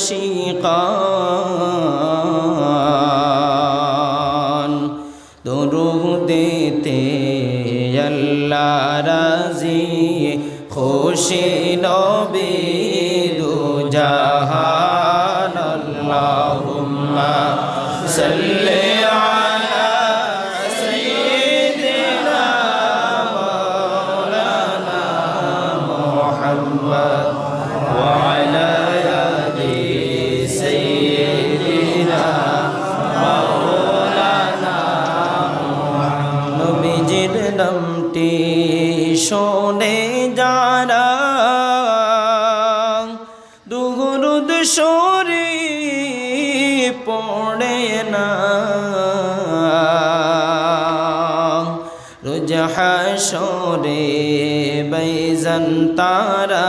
শিকান দুরুদেতে আল্লাহ রাজি খুশি নবী দু জাহান আল্লাহুম্মা সাল্লি নামটি শোনে যারা দুরুদ শরীফ পড়ে না রোজ হাশরে বাইজান তারা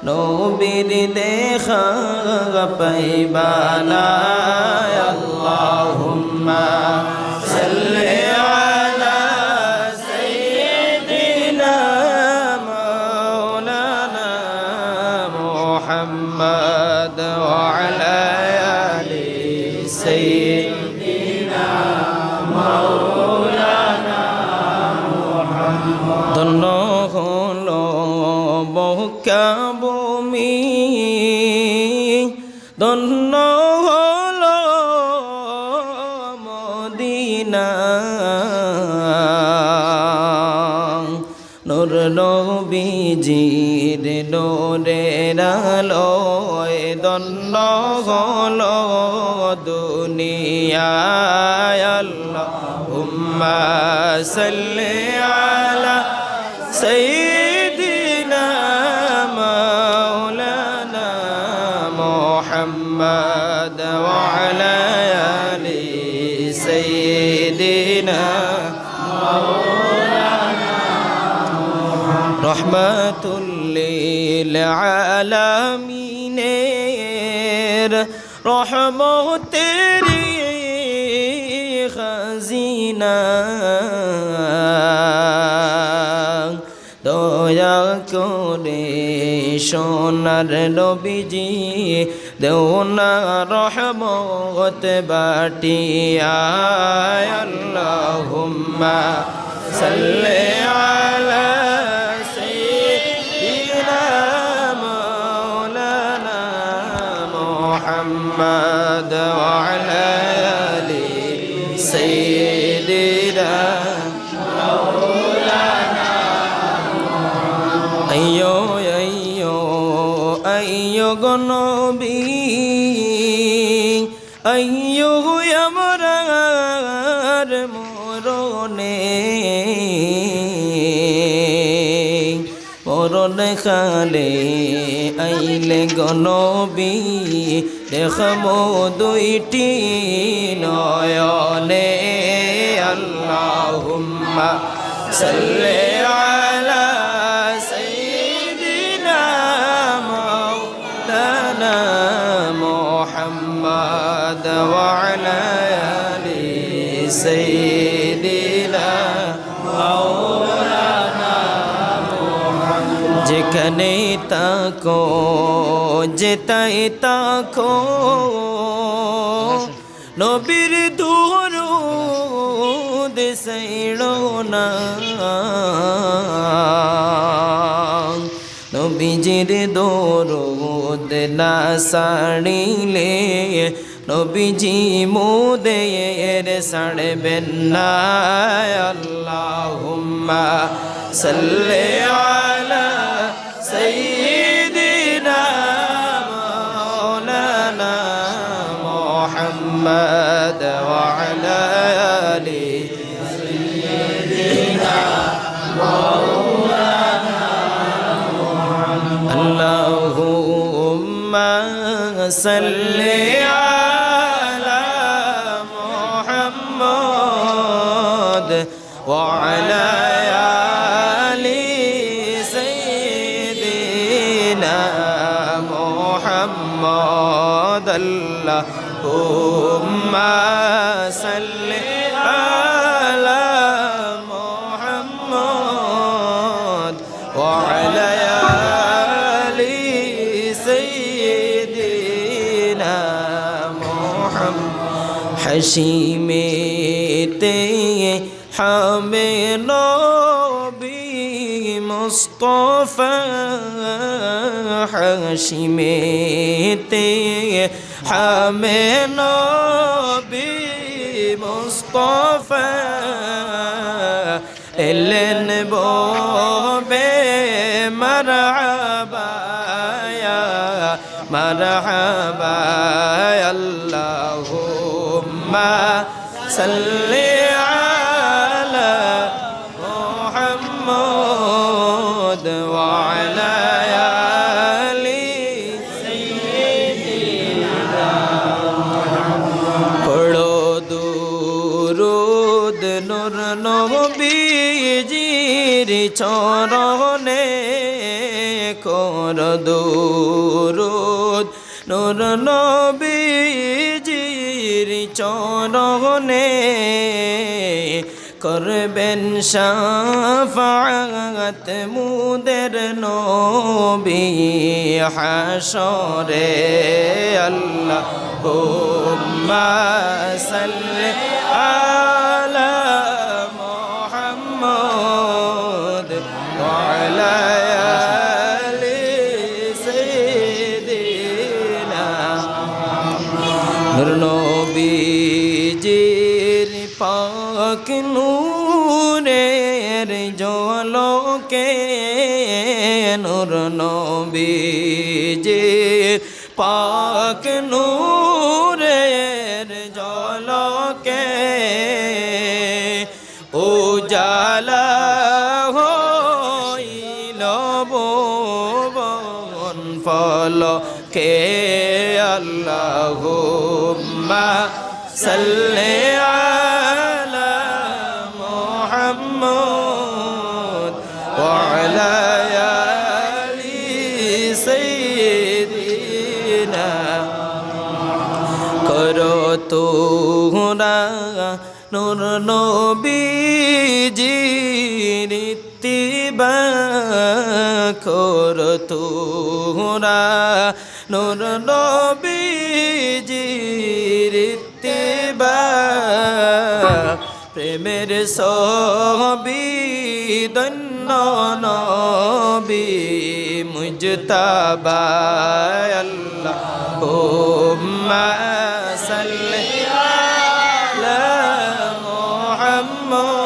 নবীর দেখা পাইবা না আল্লাহুম্মা সাল্লি محمد وعلى آل سيدنا مولانا محمد ধন্য হলো মক্কা ভূমি ধন্য হলো মদিনা নূর নবীজির নূরের আলোয় ধন্য হলো দুনিয়ায় আল্লাহুম্মা সাল্লি আলা সাইয়্যিদিনা মাওলানা মুহাম্মদ ওয়া আলা আলি সাইয়্যিদিনা রহমাতুল লিল আলামিনের রহমতের খাজিনা দয়া করে সোনার নবীজি দেও না রহমত বাটিয়া আল্লাহুম্মা সাল্লি আলা محمد وعلى آل سيدنا مولانا أيو أيو أيو نبي أيو يا مرار مروني মরণ খালে আইলে গনবী দেখমো দুইটি নয়নে আল্লাহুম্মা সাল্লি আলা সাইয়্যিদিনা মাওলানা মুহাম্মদ ওয়া আলা আলি সাইয়্যিদিনা মাওলানা যেখানে তাকো যেতাই তাকো নবীর দুরূদ সাইড়ো না নবীজির দুরূদ না সাড়িলে নবীজি মোদের সাড়বেন না আল্লাহুম্মা সাল্লি আলা সাইয়্যিদিনা মাওলানা মুহাম্মদ ওয়া আলা আলি সাইয়্যিদিনা মাওলানা আল্লাহুম্মা সাল্লি আলা মুহাম্মদ ওয়া আলা محمد اللهم صل على محمد وعلى آل سيدنا হাসিমেতে হামে নবী মুস্তাফা হাসিমেতে হামে নবী মুস্তাফা এলেন বে মারহাবা ইয়া মারহাবা আল্লাহুম্মা সাল্লি আলা মুহাম্মদ ওয়া আলা আলি সাইয়্যিদিনা পড়ো দুরূদ নূর নবীজির চরণে কর দুরূদ নূর নবীজির চরণে করবেন শাফাআত মুদের নবী হাশরে আল্লাহুম্মা সাল্লি আলা মুহাম্মদ ওয়া আলা আলি সাইয়্যিদিনা নূর নবীজির পাক নূরের ঝলকে নূর নবীজির পাক নূরের ঝলকে উজালা হইল ভুবন ফলকে আল্লাহুম্মা সাল্লি আলা মুহাম্মদ ওয়া আলা আলি সাইয়্যিদিনা করো তোরা নূর নবীজির ইত্তিবা করো তোরা নূর নবীজির ইত্তিবা প্রেমের ছবি ধন্য নবী মুজতাবা আল্লাহুম্মা সাল্লি আলা মুহাম্মদ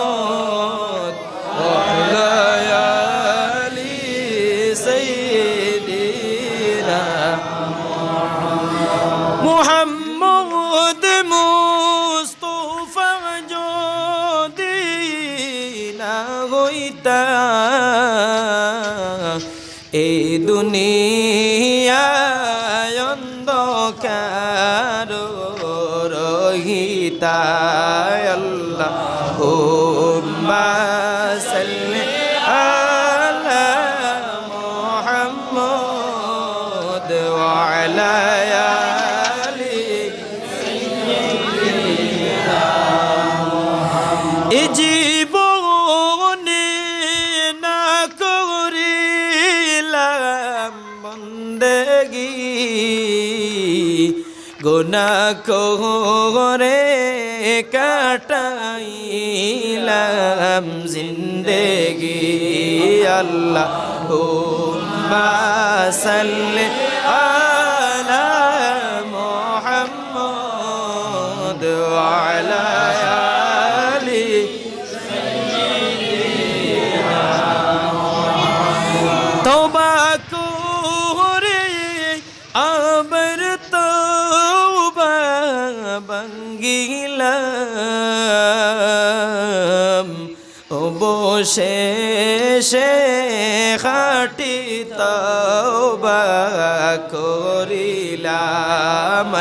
ওয়া আলা আলি সাইয়্যিদিনা মুহাম্মদ মুস্তাফা যদি না হইতা এই দুনিয়ায় অন্ধকার রহিতা আল্লাহুম্মা সাল্লি আলা মুহাম্মদ ওয়া আলা আলি সাইয়্যিদিনা এ জীবনে না করিলাম বন্দেগি গুনাহ করে কাটাইলাম জিন্দেগি আল্লাহুম্মা সাল্লি আলা মুহাম্মদ ওয়া আলা আলি সাইয়্যিদিনা তওবা করে আবার তওবা ভাঙ্গিলাম অবশেষে খাঁটি তওবা করিলাম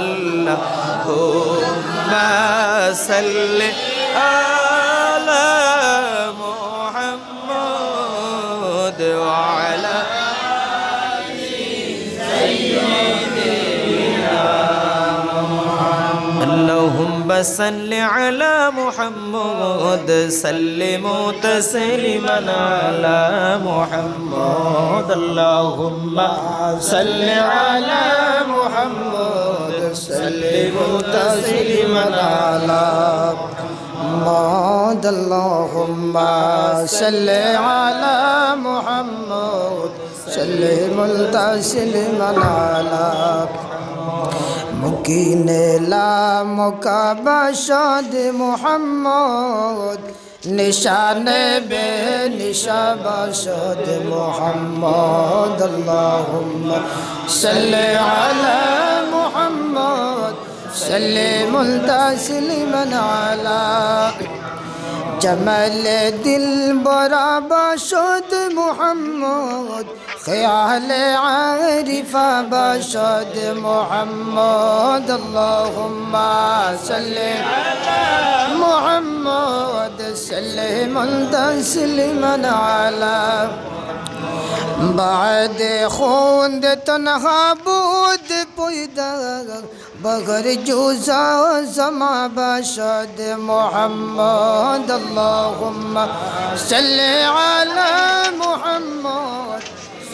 আল্লাহুম্মা সাল্লি আলা মুহাম্মদ ওয়া আলা اللهم صل على محمد سلم تسليما على محمد اللهم صل على محمد سلموا تسليما على محمد اللهم صل على محمد سلموا تسليما على مكين لا مكبشد محمد نشان بے نشابشد محمد اللهم صل على محمد سلم تسليما على جمال دل برا بشد محمد خيال عارف بشد محمد اللهم صل على محمد سلم تسليما على بعد خوند تنها بود پیدا بغیر جوزا زما باشد محمد اللهم صل على محمد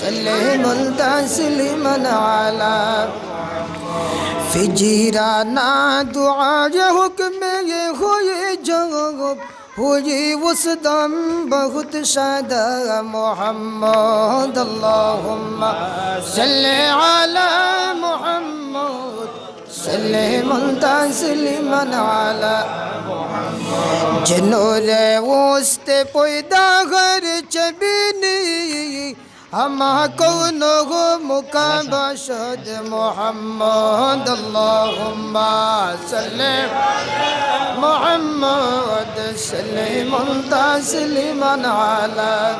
سلم تسليما على في جيرانا دعاء حکم ہوئے جواب ہوئی وسدم بہت شادہ محمد اللهم صل على محمد سلم تسليما على جنور وسط پیدا غر چبینی ہما کونو مکبشد محمد اللهم صل محمد سلم تسليما على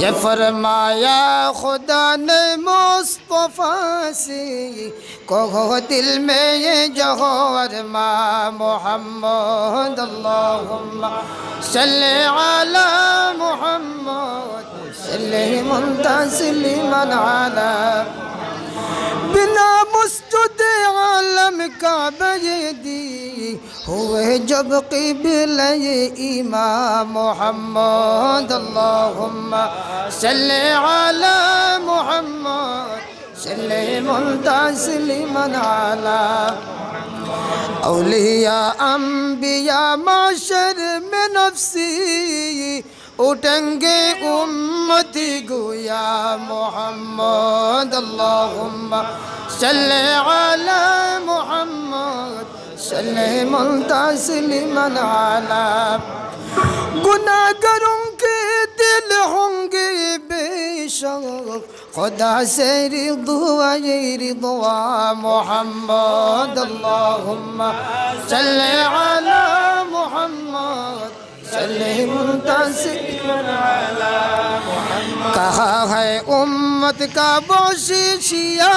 یہ فرمایا خدا نے مصطفیٰ سے کہو دل میں یہ جوہر ماں محمد اللهم صل على محمد سلم تسليما على بنا مسجد عالم کا بیدی ہوئے جب قبلہ امام محمد اللهم صل على محمد سلم تسليما على اولیاء انبیاء معاشر میں نفسی اٹھنگے امتی گویا محمد اللهم صل على محمد سلم تسليما على گناہگاروں کے دل ہوں گے بے شک خدا سے رضوا محمد اللهم صل على محمد سلم تسليما على محمد کہا ہے امت کا بخشش یا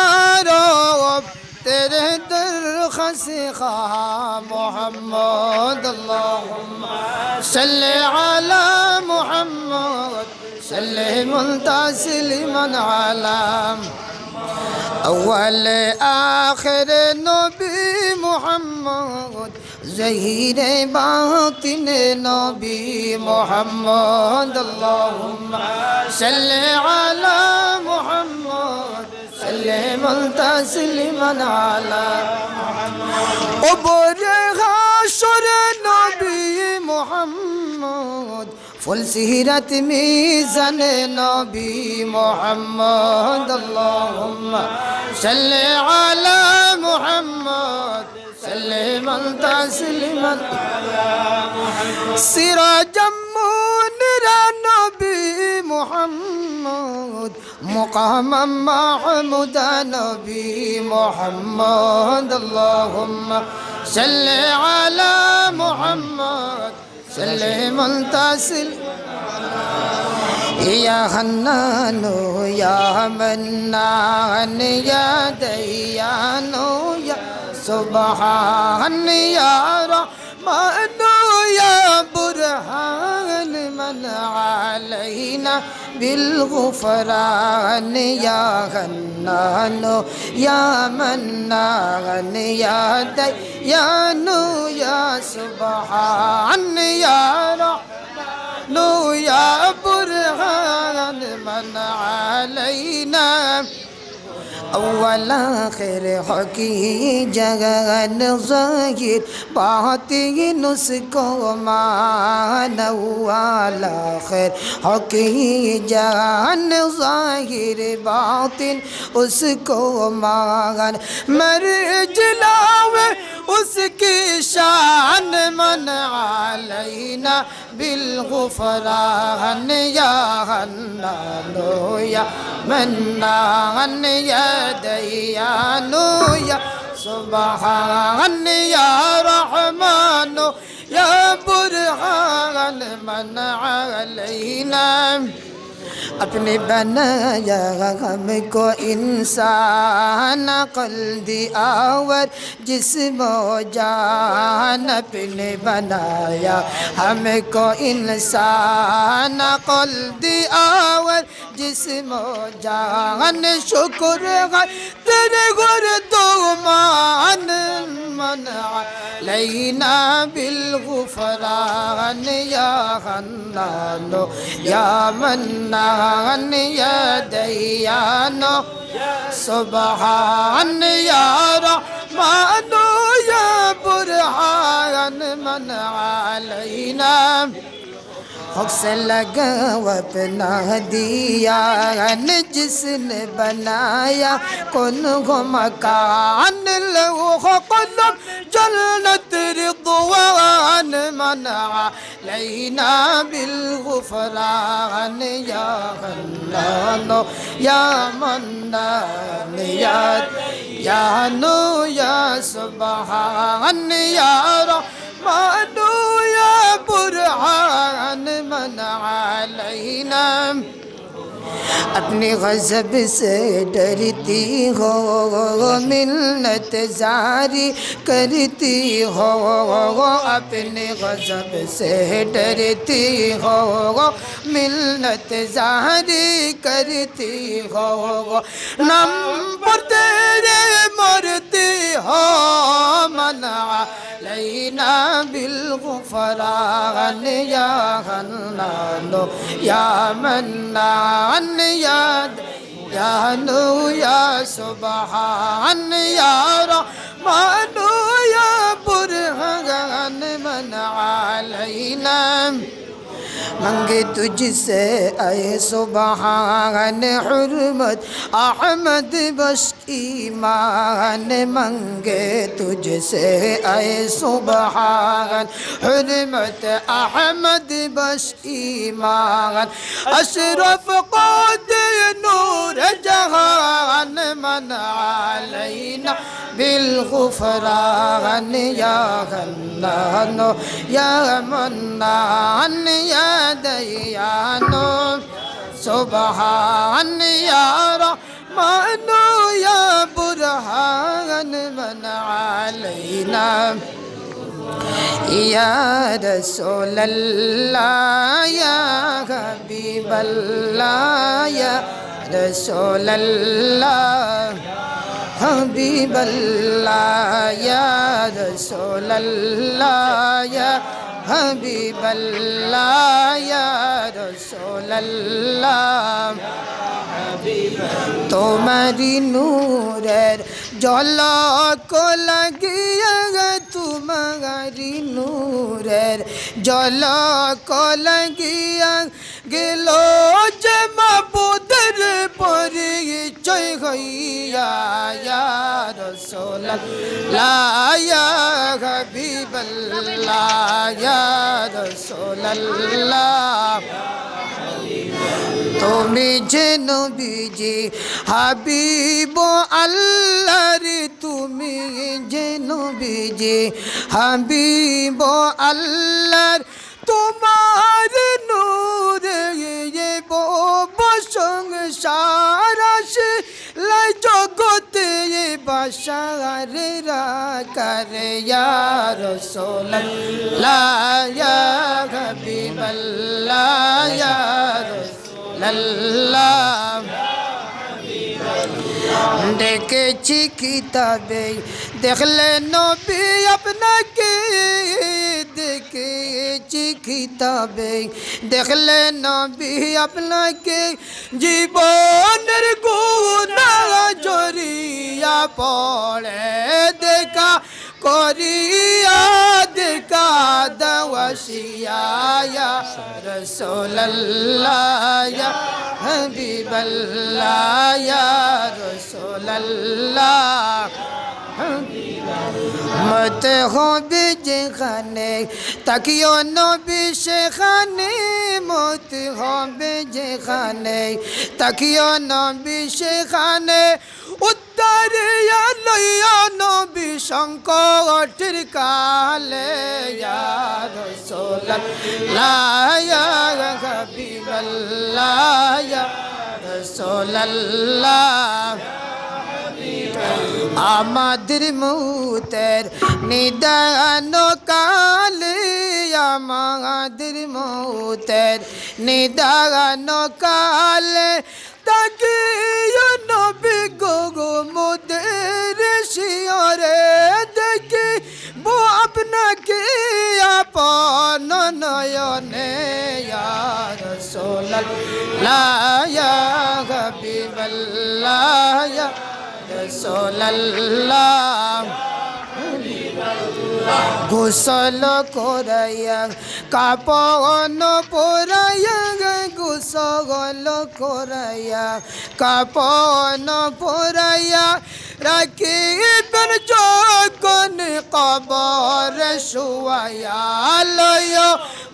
رب تیرے درخواست خواہ محمد اللهم صل على محمد سلم تسليما على اول آخر نبی محمد ظہیر باطن نبی محمد اللهم صل على محمد سلم تسليما على عبر حشر نبی محمد فل سیرت میزان نبی محمد اللهم صل على محمد سلم تسليما سراجا منيرا نبي محمد مقاما محمودا نبي محمد اللهم صل على محمد سلم تسليما يا حنان يا منان يا ديان يا سبحان يا رحمن يا برهان من علينا بالغفران يا حنان يا منان يا ديان يا سبحان يا رحمن يا برهان من علينا अव्वल आखिर हकी जगन ज़ाहिर बातिन उसको मान अव्वल आखिर हकी जगन ज़ाहिर बातिन उसको मान मर जलावे उसकी शान मन अलैना बिलगुफरान या हन्नानो या मन्नान या दयानो या सुबहान या रहमानो या बुरहान मन अलैना अपने बनाया हमको इंसान अक़ल दिया और जिस्म जान अपने बनाया हमको इंसान अक़ल दिया और जिस्म जान शुक्र है तेरे गुर तो मान मन अलैना बिलगुफरान या हन्नानो या मन्नान या दयानो सुबहान या रहमानो या बुरहान मन अलैना हक से लगा अपना दिया जिसने बनाया कौन हो मकान लो कलम जन्नत रिضوان मन अलैना बिलगुफरान या हन्नानो या मन्नान या नो या सुबहान या रहमानो या बुरहान मन अलैना अपने गज़ब से डरती हो मिन्नत जारी करती हो अपने गज़ब से डरती हो मिन्नत जारी करती हो नम पर तेरे मरती हो मन अलैना बिलगुफरान या हन्नानो या मन्नान या नो या सुबहान या रहमानो या बुरहान मन अलैना मंगे तुझसे आए सुबहान हुर्मत अहमद बश ईमान मांगे तुझसे आए सुबहान हुर्मत अहमद बश ईमान अशरफ क़ादिर नूर जहान मन अलैना बिलगुफरान या हन्नानो या मन्नान या दयानो सुबहान या रहमानो या बुरहान मन अलैना या रसूल अल्लाह या हबीब अल्लाह या रसूल अल्लाह हबीब अल्लाह या रसूल अल्लाह या हबीब अल्लाह या रसूल अल्लाह तुम्हारी नूरेर झलक लागिया तुम्हारी नूरेर झलक लागिया गेलो जे माबुদের পরিচয় হইয়া ইয়া রাসূলুল্লাহ ইয়া হাবিবাল্লাহ ইয়া রাসূলুল্লাহ তুমি যে নবীজি হাবিব আল্লাহর তুমি যে নবীজি হাবিব আল্লাহর তোমার নূরে সংসার আসে লাই জগতে বাসার রাখার ইয়া রাসূলুল্লাহ ইয়া হাবিবাল্লাহ ইয়া রাসূলুল্লাহ দেখেছি কিতাবে দেখলে নবী আপনাকে দেখেছি কিতাবে দেখলে নবী আপনাকে জীবনের গুনাহ জড়িয়ে পড়ে দেখা করিয়া দেখা দওয়াশিয়া ইয়া রাসূলুল্লাহ ইয়া হাবিবাল্লাহ ইয়া রাসূলুল্লাহ মত হবে যেখানে তাকিও নবী সেখানে মত হবে যেখানে তাকিও নবী সেখানে উত্তরে লইয়া নবী সংকটের কালে ইয়া রাসূলুল্লাহ ইয়া হাবিবাল্লাহ ইয়া রাসূলুল্লাহ আমাদের মৌতের নিদান কালে আমাদের মৌতের নিদান কালে তাকে নবী গো মোদের শিয়রে দেখি বো আপনাকে আপন নয়নে ইয়া রাসূলুল্লাহ ইয়া হাবিবাল্লাহ ইয়া রাসূলুল্লাহ গোসল করাইয়া কাপন পরাইয়া গোসল করাইয়া কাপন পরাইয়া রাখিবেন যখন কবর শুয়াইয়া লয়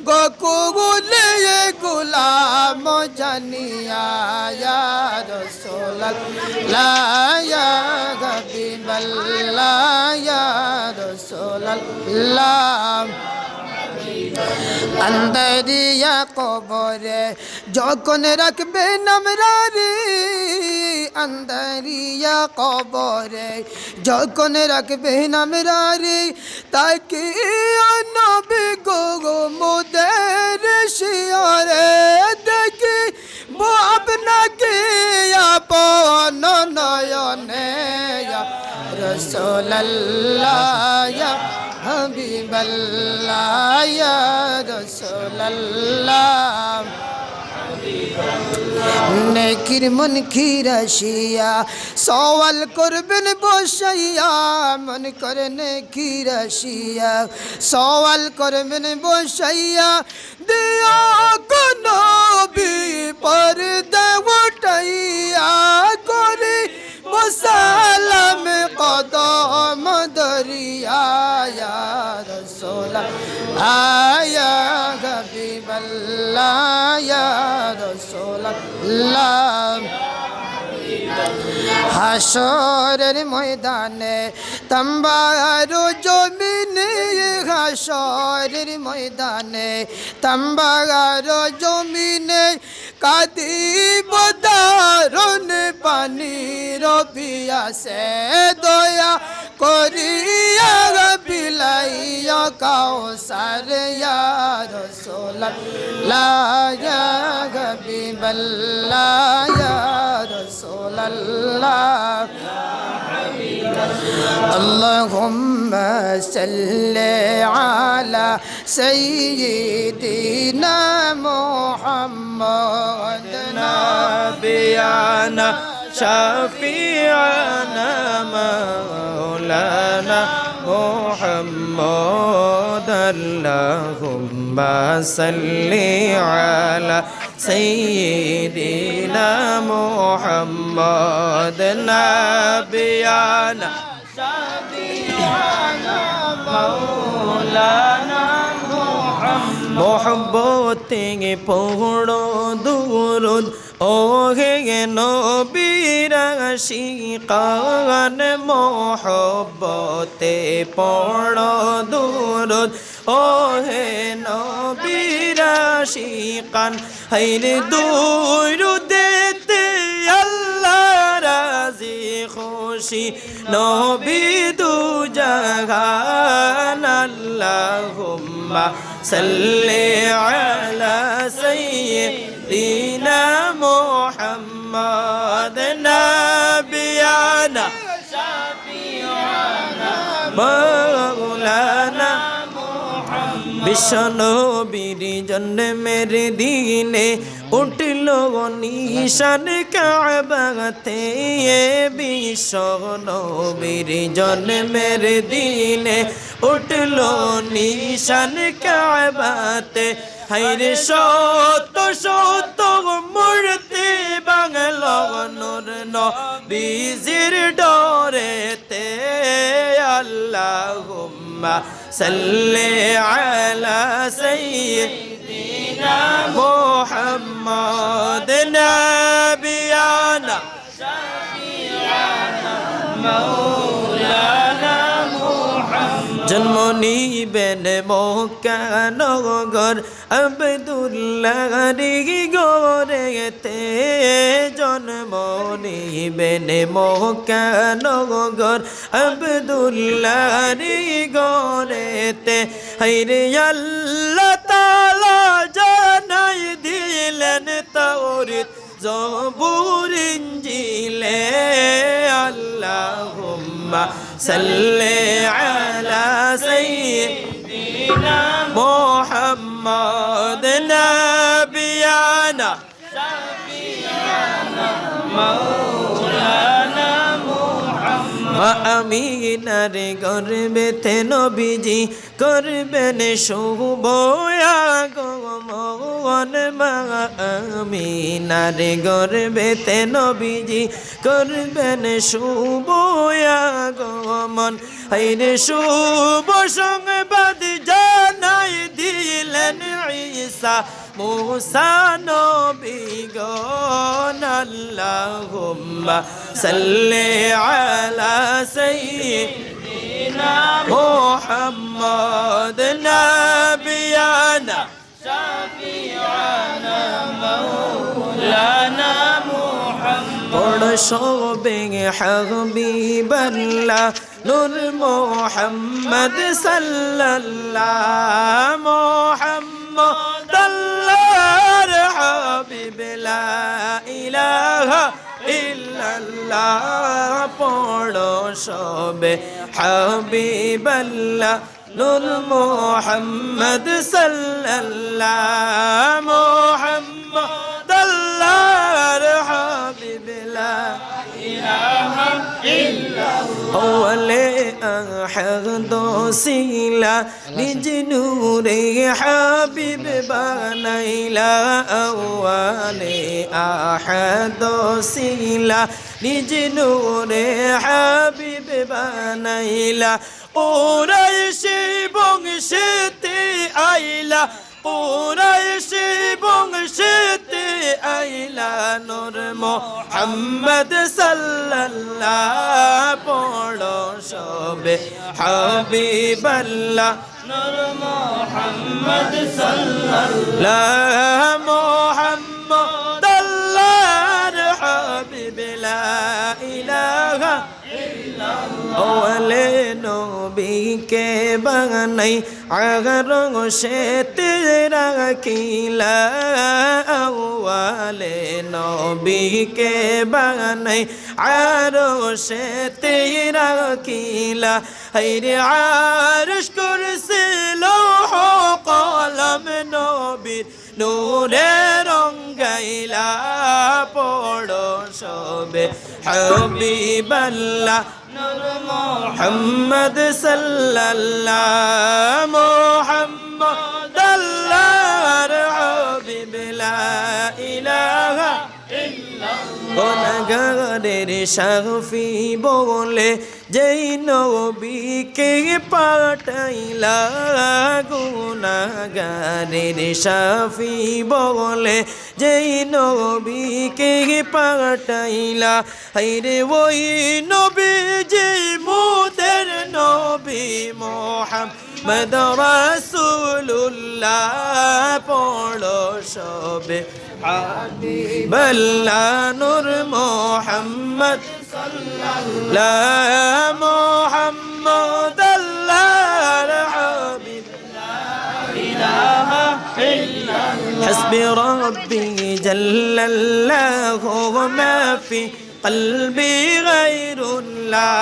গোকুলে গুলাম জানিয়া ইয়া রাসূলুল্লাহ ইয়া হাবিবাল্লাহ ইয়া রাসূলুল্লাহ আন্দারিয়া কবরে যখন রাখবেন আমরা রে আন্দারিয়া কবরে যখন রাখবেন আমরা রে তাকে নবী গো মোদের শিয়রে দেখি বো আপনাকে আপন নয়নে ইয়া রাসূলুল্লাহ ইয়া হাবিবাল্লাহ ইয়া রাসূলুল্লাহ নেকির মন খিরাশিয়া সওয়াল করবেন বসাইয়া মন করে নেকির রাশিয়া সওয়াল করবেন বসাইয়া দিয়া কোন নবী পর্দা উঠাইয়া করে সালাম কদম দরিয়া ইয়া রাসূলুল্লাহ ইয়া হাবিবাল্লাহ ইয়া রাসূলুল্লাহ হাসরের ময়দানে তাম্বার জমিনে হাসরের ময়দানে তাম্বার জমিনে কাঁদিব দারুণ পানির পিয়াসে দয়া করিয়া বিলাইয়া কাউসার ইয়া রাসূলুল্লাহ ইয়া হাবিবাল্লাহ ইয়া রাসূলুল্লাহ اللهم صل على سيدنا محمد نبينا شفيعنا مولانا محمد اللهم صل على سيدنا محمد نبينا شفيعنا مولانا محبت পড়ো দুরুদ ও হে নবীর আশিকান মোহব্বতে পড়ো দুরুদ ও হে নবীর আশিকান হাইরে দুরুদেতে আল্লাহ রাজি খুশি নবী দু জাহান আল্লাহুম্মা সাল্লি আলা সাইয়্যিদিনা মুহাম্মাদ নাবিয়ানা শাফিউনা মাওলানা মুহাম্মাদ বিশ্বনবীর জন্মের দিনে উঠল নিশান কাবাতে বিশ্বনবীর জন্মের দিনে উঠল নিশান কাবাতে হায়রে শত শত মূর্তি বাংল নূর নবীজির ডরেতে আল্লাহুম্মা সাল্লি আলা সাইয়্যিদিনা মুহাম্মাদ নাবিয়ানা শাফিয়ানা মাওলানা জন্ম নিবেন মক্কা নগর আব্দুল্লাহর গরেতে জন্ম নিবেন মক্কা নগর আব্দুল্লাহর গরেতে হায়রে আল্লাহ তাআলা জানাই দিলেন তাওরাত জবুর ইনজিলে আল্লাহুম্মা সাল্লি আলা সাইয়্যিদিনা মুহাম্মাদ নাবিয়ানা শাফিয়ানা মাওলানা মুহাম্মদ আমিনার গর্ভেতে নবীজি করবেন শুভ আগমন মা আমিনার গর্ভেতে নবীজি করবেন শুভ আগমন হায়রে শুভ সংবাদ জানাই দিলেন ঈসা মুসা নবী গণ আল্লাহুম্মা সাল্লি আলা সাইয়্যিদিনা মুহাম্মাদ নাবিয়ানা শাফিয়ানা মাওলানা মুহাম্মদ শোবে হাবিবাল্লাহ নূর মুহাম্মদ সাল্লাল্লাহু মুহাম্মদ আল্লাহর হাবিব লা ইলাহা ইল্লাল্লাহ পড়ো সবে হাবিবাল্লাহ নূর মুহাম্মদ সাল্লাল্লাহু মুহাম্মদ আল্লাহর হাবিব লা ইলাহা ইল্লাল্লাহ ওয়ালে আহাদ সিলা নিজ নূরে হাবিব বানাইলা ওয়ালে আহাদ সিলা নিজ নূরে হাবিব বানাইলা কুরাইশি বংশেতে আইলা কুরাইশি বংশেতে আইলা নূর মুহাম্মদ সাল্লাল্লাহু পড়ো সবে হাবিবাল্লাহ নূর মুহাম্মদ সাল্লাল্লাহু মুহাম্মদ আল্লাহর হাবিব লা ইলাহা ওয়ালে নবীকে বানাই আগার সে তেরা কিলা ওয়ালে নবীকে বানাই আর সে তেরা কিলা হায়রে আরশ কুরসি লৌহ কলম নবীর নূরে রঙ্গাইলা পড়ো সবে হাবিবাল্লাহ নূর মুহাম্মদ সাল্লাল্লাহু মুহাম্মদ আল্লাহর হাবিব লা ইলাহা গুনাহগারের শাফি বলে যেই নবীকে পাঠাইলা গুনাহগারের শাফি বলে যেই নবীকে পাঠাইলা হায়রে ওই নবী যে মোদের নবী মুহাম্মদ রাসূলুল্লাহ পড়ো সবে হাবিবাল্লাহ নূর মুহাম্মদ সাল্লাল্লাহু মুহাম্মদ আল্লাহর হাবিব লা ইলাহা ইল্লাল্লাহ হাসবি রাব্বি জাল্লাল্লাহু ওয়া মা ফি কলবি গায়রুল্লাহ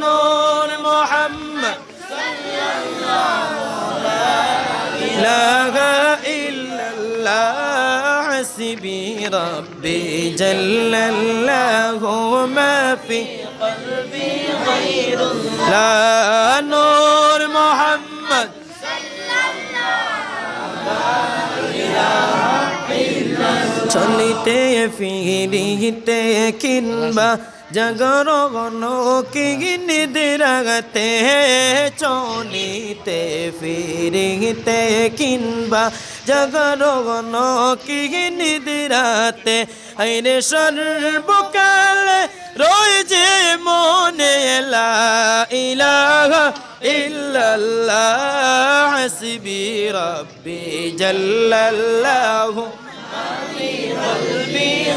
নূর মুহাম্মদ সাল্লাল্লাহু ইলাহা ইল্লাল্লাহ হাসবি রাব্বি জাল্লাল্লাহু মা ফি কলবি গায়রুল্লাহ নূর মুহাম্মদ চলিতে ফিরিতে কিংবা জাগরণ কি নিদ্রাতে চলিতে ফিরিতে কিংবা জাগরণ কি নিদ্রাতে আইরে সর্বকালে রয়েছে মনে লা ইলাহা ইল্লাল্লাহ হাসবি রাব্বি জাল্লাল্লাহু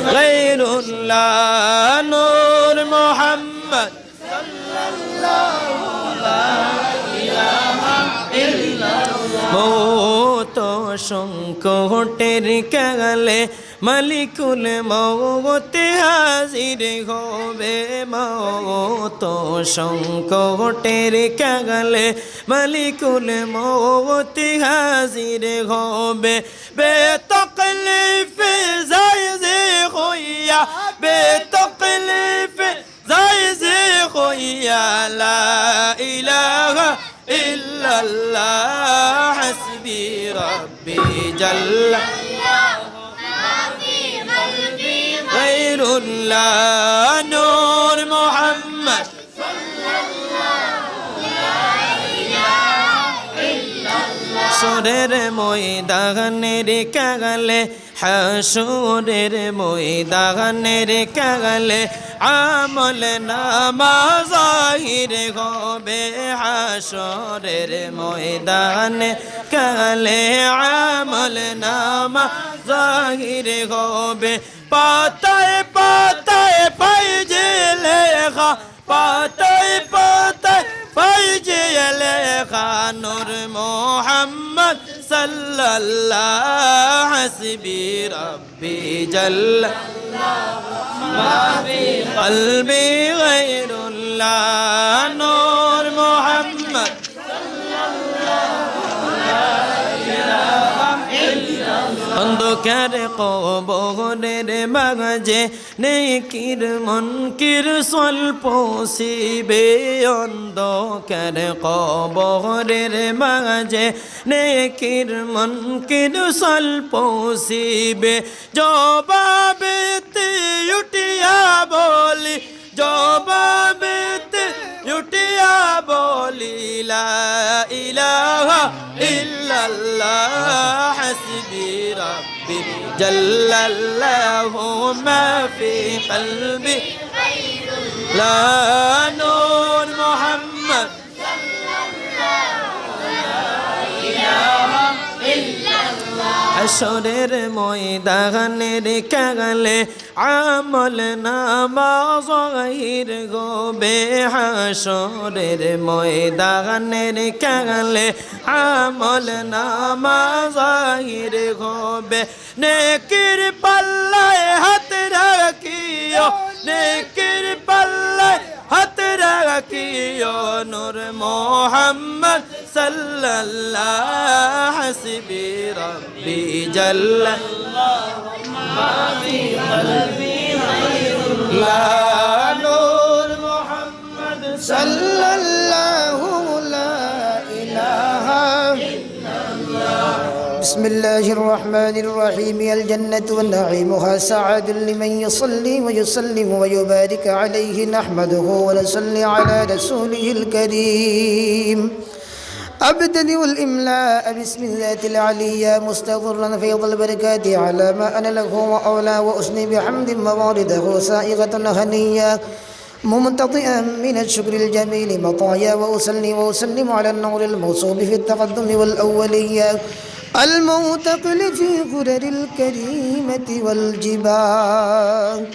غير الله نور محمد صلى الله لا إله إلا الله موت সংকটের কালে মালিকুল মওত হাজির হবে মওত সংকটের কালে মালিকুল মওত হাজির হবে বেতকলিফ জায়েজে হইয়া বেতকলিফ জায়েজে হইয়া লা ইলাহা ইল্লাল্লাহ হাসবি রাব্বি জাল্লা غير الله نور محمد হাসরের ময়দানের কাগলে হাসরের ময়দানের কাগলে আমল নামা জাহির হবে হাসরের ময়দানে কাগলে আমল নামা জাহির হবে পাতায় পাতায় পাইজে লেখা পাতায় পাতায় পাইজে লেখা নূর মুহাম্মদ সাল্লাল্লাহু হাসবি রাব্বি জাল্লাল্লাহু মা ফি কলবি গায়রুল্লাহ নূর মুহাম্মদ অন্ধকার কবরের মাঝে নেকির মনকির স্বল্প শিবে অন্ধকার কবরের মাঝে নেকির মনকির স্বল্প শিবে জবাবেতে উঠিয়া বলি জবাবেতে উঠিয়া বলি লা ইলাহা ইল্লাল্লাহ হাসবি রাব্বি জাল্লাল্লাহু মা ফি কলবি লা নূর মুহাম্মদ হাসরের ময়দানের কাগলে আমল নামা জাহির হবে হাসরের ময়দানের কাগলে আমল নামা জাহির হবে নেকির পাল্লায় হাত রাখিও নেকির পাল্লায় হাত রাখিও নূর মুহাম্মদ সাল্লাল্লাহু হাসবি রাব্বি জাল্লাল্লাহু মা ফি কলবি গায়রুল্লাহ নূর মুহাম্মদ সাল্লাল্লাহু লা ইলাহা ইল্লাল্লাহ বিসমিল্লাহির রহমানির রহিম আল জান্নাতু ওয়ান নাঈমুহা সাআদুন লিমান ইউসাল্লি ওয়া ইউসাল্লিমু ওয়া ইউবারিকু আলাইহি নাহমাদুহু ওয়া নাসাল্লি আলা রাসূলিহিল কারীম أبتدئ الإملاء بسم الله العلية مستغرا فيض البركات على ما أنا له وأولى وأثني بحمد موارده سائغة هنية ممتطئا من الشكر الجميل مطايا وأصلي وأسلم على النور الموصوب في التقدم والأولية المنتقل في غرر الكريمة والجبال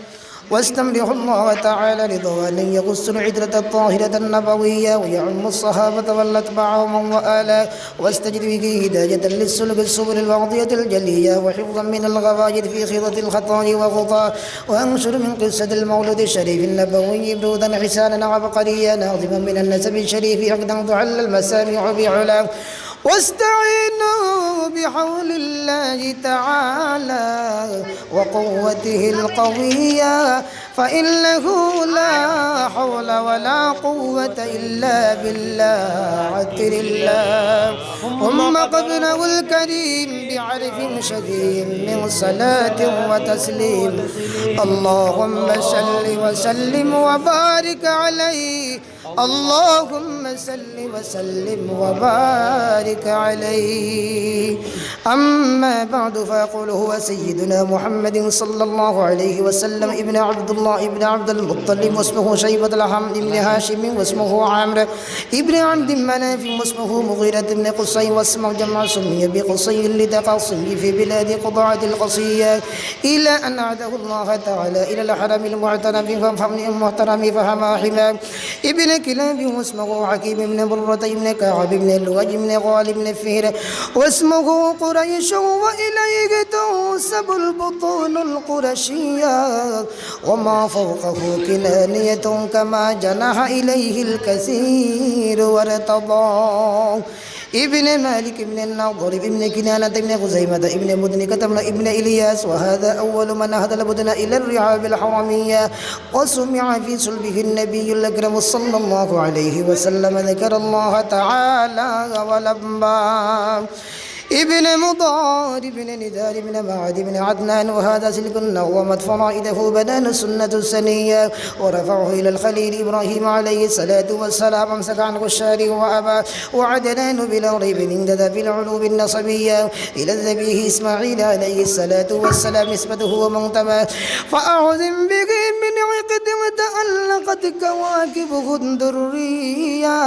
واستمدح الله تعالى رضوانا يغص العدرة الطاهرة النبوية ويعم الصحابة والأتباع ومن وآله واستجد به هداية للسلك السبل الواضية الجلية وحفظا من الغوايد في خيضة الخطاء وغطاء وأنشر من قصة المولد الشريف النبوي برودا حسانا وعبقريا ناظما من النسب الشريف عقدا تعلى المسامع بعلا واستعينوا بحول الله تعالى وقوته القوية فإنه لا حول ولا قوة إلا بالله عتر الله ثم قبله الكريم بعرف شديد من صلاة وتسليم اللهم صل وسلم وبارك عليه اللهم صل وسلم وبارك عليه أما بعد فيقول هو سيدنا محمد صلى الله عليه وسلم ابن عبد الله ابن عبد المطلب واسمه شيبة الحمد بن هاشم واسمه عامر ابن عبد مناف واسمه مغيرة بن قصي واسمه جمع سمي بقصي لتقصي في بلاد قضاعة القصية إلى أن عاده الله تعالى إلى الحرم المعترف ففهم المحترم فهما حمام ابن كلاب واسمه حكيم بن برة بن كعب بن الوج بن غالب بن فهر واسمه قريش وإليه تنسب البطون القرشية وما فوقه كنانية كما جنح إليه الكثير وارتضاه ابن مالك بن النضر ابن كنانة بن خزيمة ابن مدنكة ابن إلياس وهذا أول من أهدى البدن إلى الرعاب الحرمية وسمع في صلبه النبي الأكرم صلى الله عليه وسلم ذكر الله تعالى ولما ابن مضار ابن ندار ابن معد ابن عدنان وهذا سلك نظمت فرائده بدن سنة السنية ورفعه إلى الخليل إبراهيم عليه الصلاة والسلام امسك عنه الشارع وأبى وعدنان بلا ريب اندد في العلوم النصبية إلى الذبيه إسماعيل عليه الصلاة والسلام نسبته ومنتمى فأعظم به من عقد وتألقت كواكبه الدرية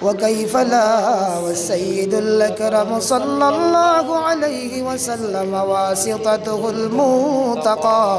وكيف لا والسيد الأكرم صلى الله عليه وسلم واسطته المتقى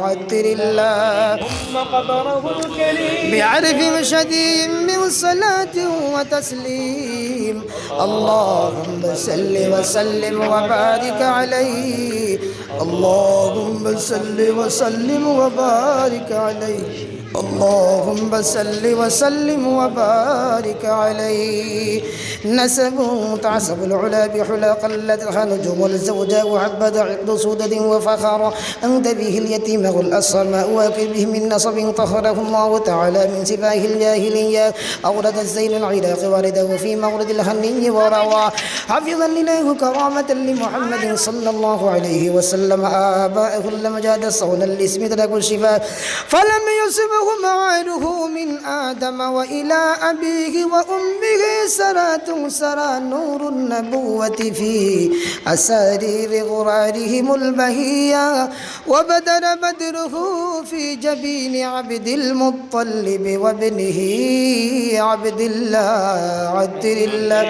عتر الله ثم قبره الكريم بعرف شديد من صلاة وتسليم اللهم صل وسلم وبارك عليه اللهم صل وسلم وبارك عليه اللهم صل وسلم وبارك عليه نسب تعصب العلا بحلا قلتها نجوم الزوجاء عبد عقد سودد وفخر أنت به اليتيم والأصم واكل به من نصب طهره الله تعالى من سفاه الجاهلية أورد الزين العراق ورده في مورد الهني وروى حفظا لله كرامة لمحمد صلى الله عليه وسلم آبائه لم جاد صون الاسم ترك الشفاء فلم يصبه معاده من آدم وإلى أبيه وأمه سرى نور النبوة في أسارير غرارهم البهية وبدر بدره في جبين عبد المطلب وابنه عبد الله عتر الله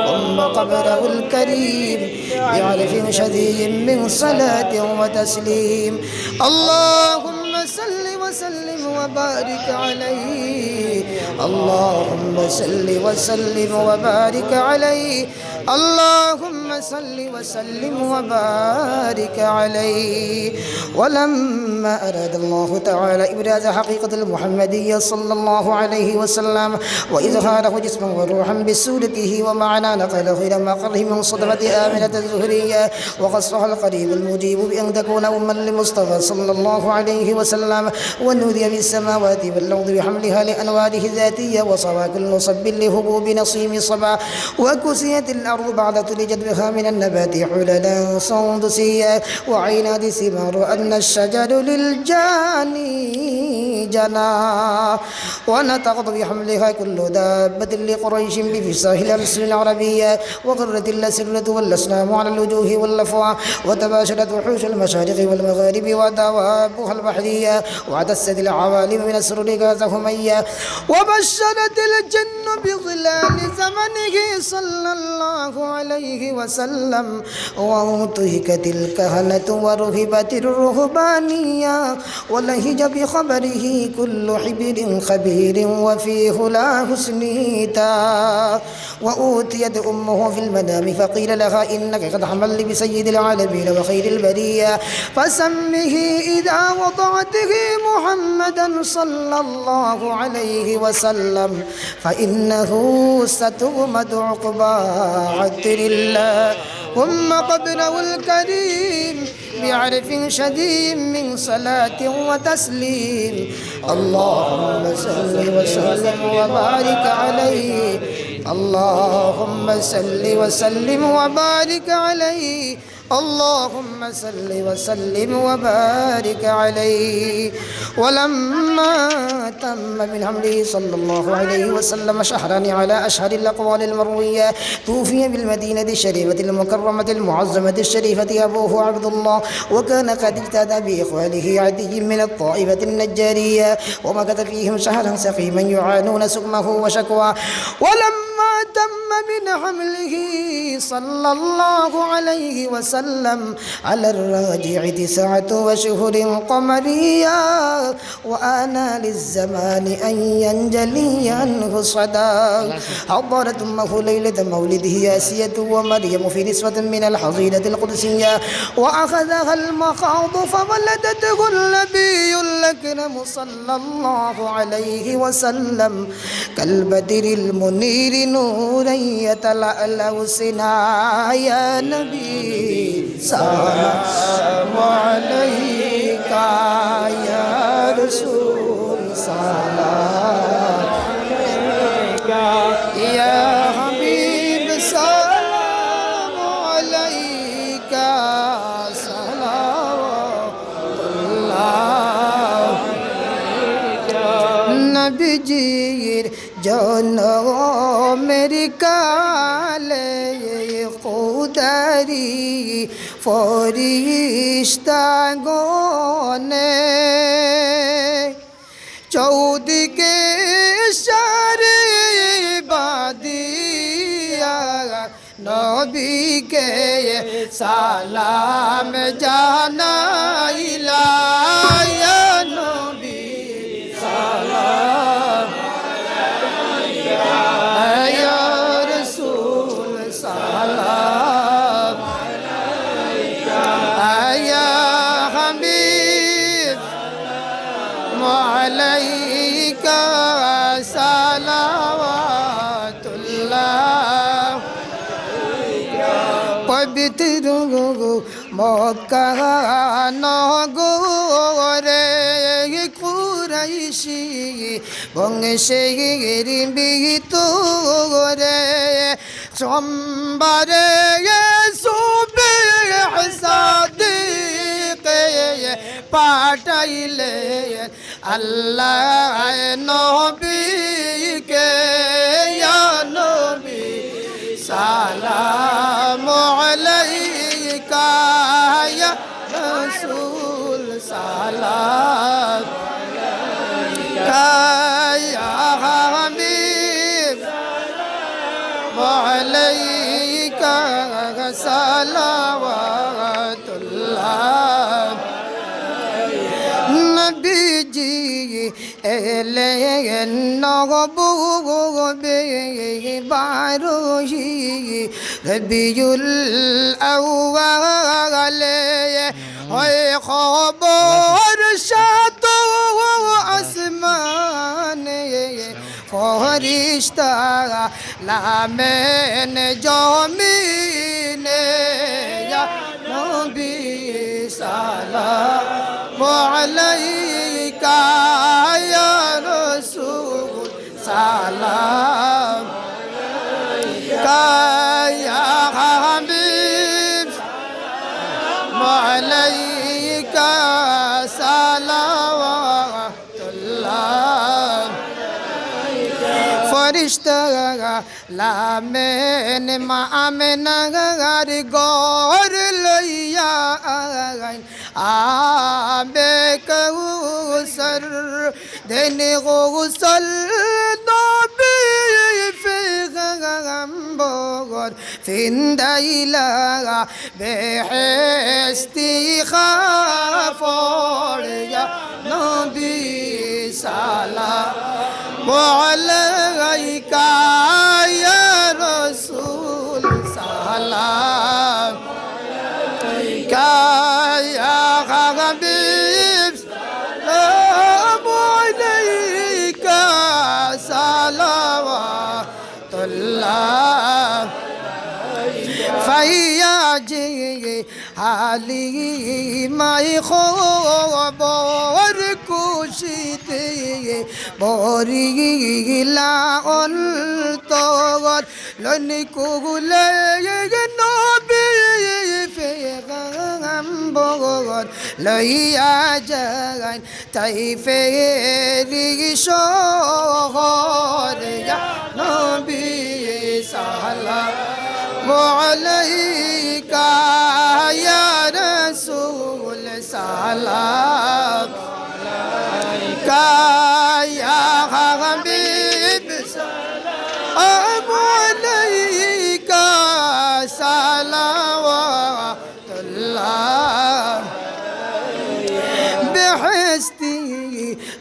ثم قبره الكريم بعرف شديد من صلاة وتسليم اللهم صل وسلم وبارك عليه اللهم صل وسلم وبارك عليه اللهم صل وسلم وبارك عليه ولما أراد الله تعالى إبراز حقيقة المحمدية صلى الله عليه وسلم وإظهاره جسما وروحا بسورته ومعنى نقله إلى مقره من صدمة آمنة الزهرية وقصرها القريب المجيب بأن تكون أما للمصطفى صلى الله عليه وسلم ونودي بالسماوات والأرض بحملها لأنواره الذاتية وصوى كل صب لهبوب نصيم صبا وكسيت الأرض بعد طول جدبها من النبات حللا سندسية وعينات ثمار أن الشجر للجاني جنا ونطقت بحملها كل دابة لقريش بفصاح الألسن العربية وغرت الأسرة والأسنام على الوجوه واللفوع وتباشرت وحوش المشارق والمغارب ودوابها البحرية وعدست العوالم من السرور غازهمية وبشرت الجن بظلال زمنه صلى الله عليه وسلم وانتهكت الكهنة ورهبت الرهبانية ولهج بخبره كل حبر خبير وفيه لا حسنيتا وأوتيت أمه في المنام فقيل لها إنك قد حملت بسيد العالمين وخير البرية فسمه إذا وضعته محمدا صلى الله عليه وسلم فإنه ستغمد عقبى عطر الله ثم قبله الكريم بعرف شديد من صلاة وتسليم اللهم صل وسلم وبارك عليه اللهم صل وسلم وبارك عليه اللهم صل وسلم وبارك عليه ولما تم من حمله صلى الله عليه وسلم شهران على أشهر الأقوال المروية توفي بالمدينة الشريفة المكرمة المعظمة الشريفة أبوه عبد الله وكان قد اجتهد بإخوانه عدي من الطائفة النجارية ومكث فيهم شهرا سقيما يعانون سقمه وشكواه ولما تم من حمله صلى الله عليه وسلم على الراجع 9 أشهر قمرية وآن للزمان أن ينجلي عنه صدى حضرت أمه ليلة مولده آسية ومريم في نسوة من الحظيرة القدسية وأخذها المخاض فولدته النبي الأكرم صلى الله عليه وسلم كالبدر المنير نورا يتلألأ سنا يا نبي سلام عليك يا رسول سلام عليك يا حبيب سلام عليك سلام الله نبي جير جانا मेरी काले खुदारी फरिश्तागणे चौदी के सारे बादिया नबी के सलाम जाना इलाया नबी सलाम या रसूल सलाम या हबीब अलैका सलावतुल्लाह पवित्र मक्का नगरे कुरैशी বংশের ভিতরে সোমবারে সুবহ সাদিকে পাঠাইলে আল্লাহ নবীকে ইয়া নবী সালাম আলাইকা ইয়া রাসূল সালাম يا حبيب وعليك صلوات الله نبي جي إليه النغبوب باروهي ربي الأول هي خبر شاتو আসমান ফরিশতা লামেন জমিনে ইয়া নবী সালাম আলাইকা ইয়া রাসূল সালাম আলাইকা ইয়া হাবিব আলাইকা সালাওয়াতুল্লাহ ফরিশতা লামেন মা আমেনার গর লইয়া আবে কৌসর দেনে গোসল নবী ফিগম্বর ফিন্দাইলা বেহেস্তি খাফর ইয়া নবী সালাম আলাইকা ইয়া রাসূল সালাম আলাইকা ইয়া হাবিব সালাম আলাইকা সালাওয়াতুল্লাহ ফাইয়াজি হালি মাই খবর খুশিতে বরিলা অন্তর লনি কুলে নবী পেগম্বর লইয়া যায় তাই ফেরি শহর ইয়া নবী সালাম আলাইকা ইয়া রাসূল সালাম আলাইকা ইয়া হাবিব সালাম আলাইকা সালাওয়াতুল্লাহ বেহেশতি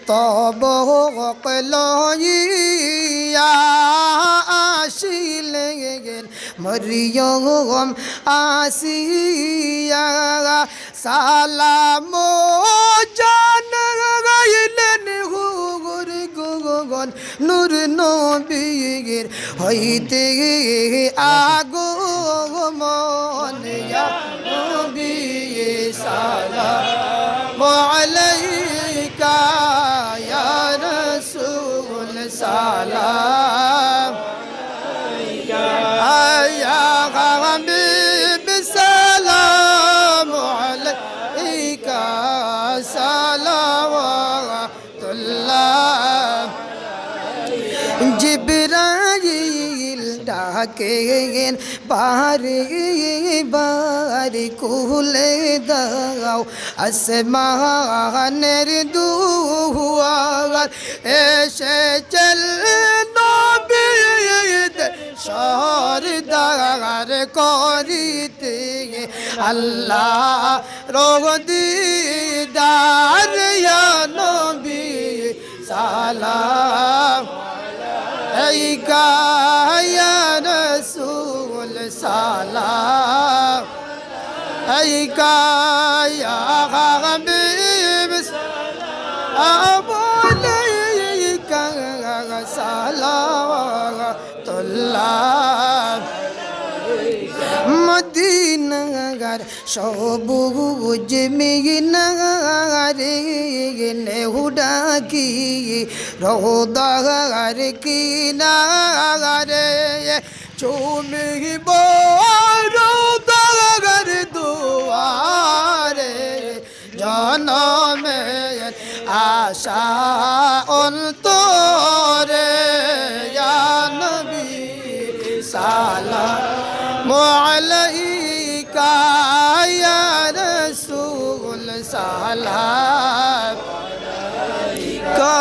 তবক লইয়া আসিলেন মরিয়ম আসিয়া সালাম জানাইলেন হুর গুগন নূর নবীর হইতে আগমন ইয়া নবী সালাম আলাইকা ইয়া রাসূল সালাম ইয়া হাবিব সালাম আলাইকা সালাওয়াতুল্লাহ জিবরাইল ডাকেন বারে বারে খুলে দাও আসমানের দুয়ার এসে চল নবী সরদার করিতে আল্লাহ রোদিদার ইয়া নবী সালাম আলাইকা ইয়া রাসূল সালাম আলাইকা ইয়া হাবিব সালাম আলাইকা সালাওয়াতুল্লাহ মদিনার সবুজ মিনারে নেহুডাকি রোদার কিনারে চুমিব রোদার দুয়ারে জনমে আশা অন্তরে ইয়া নবী সালাম আলাইকা ইয়া রাসূল সালাম আলাইকা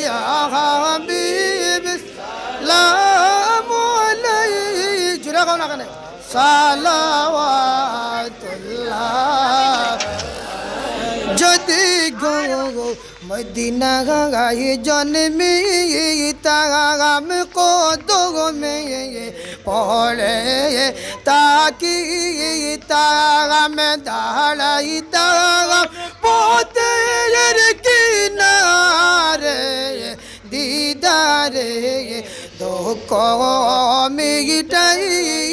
ইয়া হাবিব সালাম আলাইকা জুরা গাও না কেন সালাওয়াতুল্লাহ যদি গো মদিনা গায়ে জন্মিতাম কদমে পড়ে তাকিতাম দাঁড়াইতাম পথের কিনারে দিদারে দুঃখ মিটাইতাম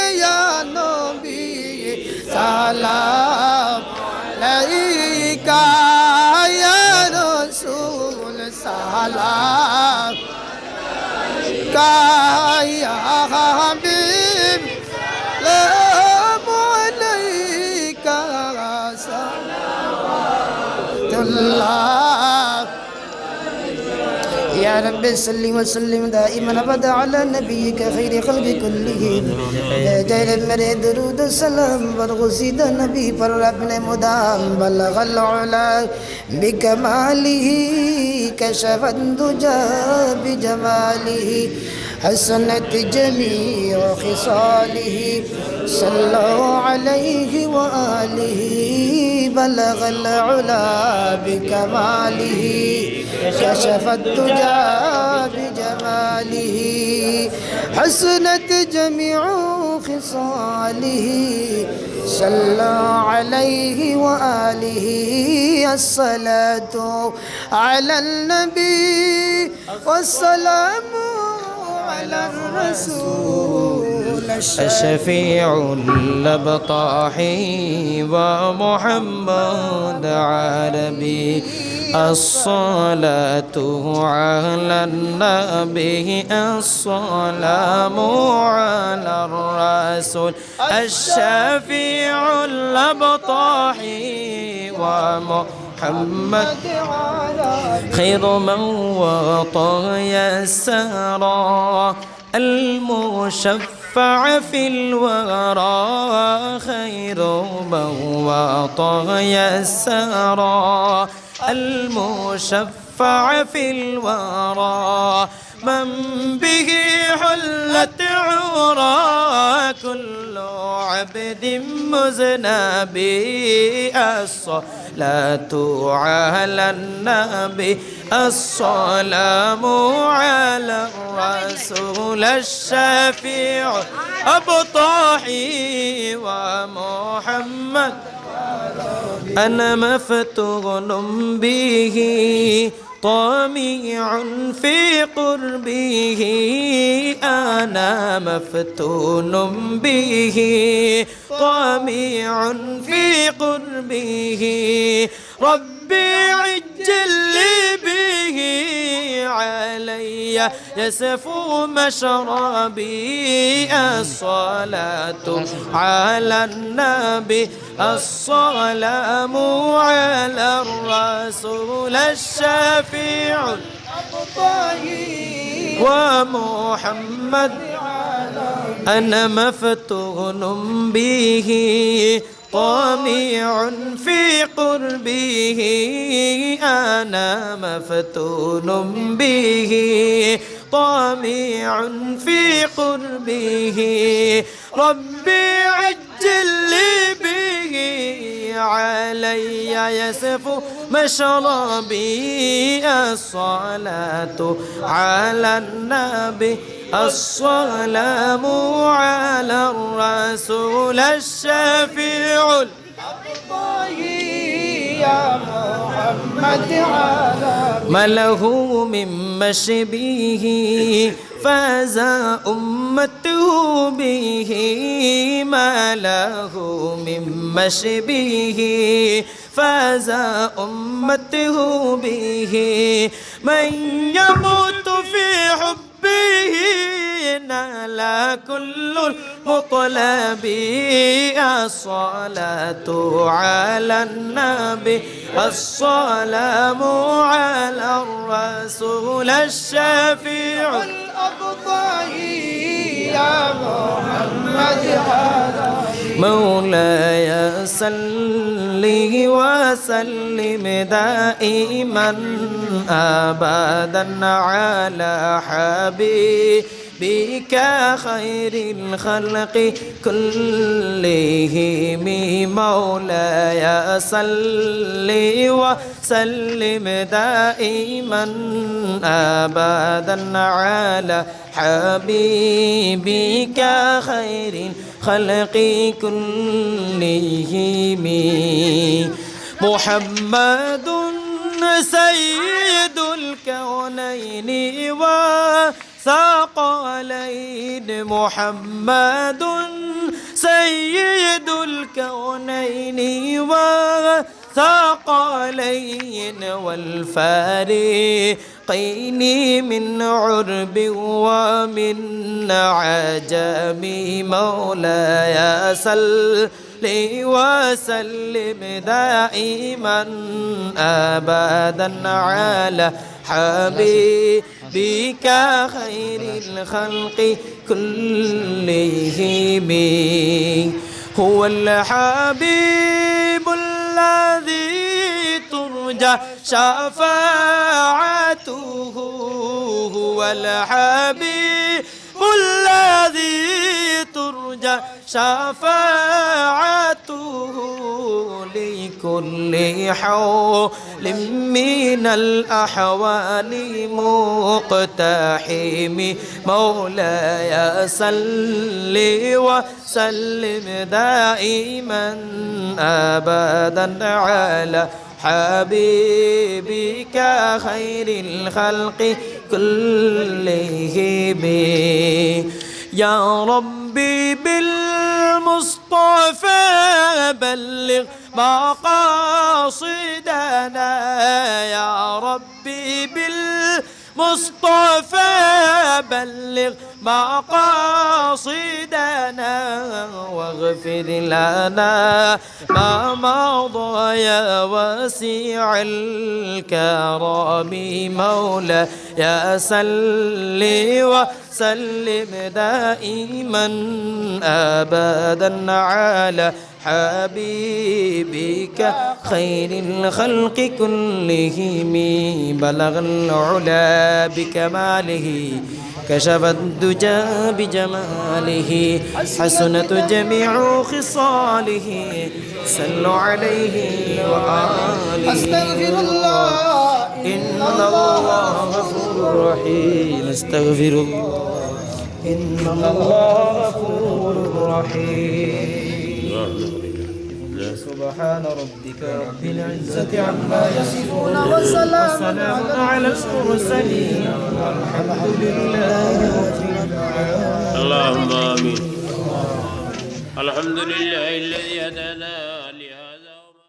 ইয়া নবী সালাম আলাইকা ইয়া রাসূল সালাম আলাইকা ইয়া হাবিব সালাম আলাইকা সালাওয়াতুল্লাহ يا رب صل وسلم دائما ابدا على نبيك خير خلق كلهم جل المرء درود السلام برغسيد النبي پر اپنے مدام بلغ العلا بكماله كشف الدجى بجماله حسنت جميع خصاله صلوا عليه وآله بلغ العلا بكماله كشف الدجى بجماله حسنت جميع خصاله صلى عليه وآله الصلاة على النبي والسلام على الرسول الشفيع الأبطاحي ومحمد عربي الصلاة على النبي السلام على الرسول الشفيع الأبطاحي ومحمد خير من وطى يسرى المشفع في الورى خير من وطى يسرى المشفع في الورى من به حلت عرى كل عبد مذنب الصلاة على النبي السلام على الرسول الشفيع أبطاحي ومحمد أنا مفتون به طامع في قربه أنا مفتون به طامع في قربه ربي عجل لي به علي يسفو مشربي الصلاة على النبي السلام على الرسول الشفيع ومحمد أنا مفتون به طامع في قربه أنا مفتون به طامع في قربه ربي عجل لي به علي يسفو مشربي الصلاة على النبي السلام على الرسول الشفيع يا محمد ما له من مشبيه فاز أمته به ما له من مشبيه فاز أمته به من يموت في حبه نال كل المطلب الصلاة على النبي السلام على الرسول الشفيع الأبطاحي يا محمد مولاي صل وسلم دائما أبدا على حبيبك خير الخلق كلهم مولاي صل وسلم دائما أبدا على حبيبك خير الخلق كلهم محمد سيد الكونين وثقلين محمد سيد الكونين وثقلين والفارقين من عرب ومن عجم مولاي صل وسلم دائما أبدا على حبيبك خير الخلق كلهم هو الحبيب الذي ترجى شفاعته هو هو الحبيب الذي ترجى شفاعته لكل حول من الأحوال مقتحم مولاي صل وسلم دائما أبدا على حبيبك خير الخلق كلهم يا ربي بالمصطفى بلغ مقاصدنا يا ربي بالمصطفى بلغ مقاصدنا واغفر لنا ما مضى يا واسع الكرم مولاي يا صل وسلم دائما أبدا على حبيبك خير الخلق كلهم بلغ العلا بكماله كشف الدجى بجماله حسنت جميع خصاله صلوا عليه وآله أستغفر الله إن الله غفور رحيم استغفر الله إن الله غفور رحيم سبحان ربك رب العزة عما يصفون وسلام على المرسلين والحمد لله رب العالمين. اللهم آمين. الحمد لله الذي هدانا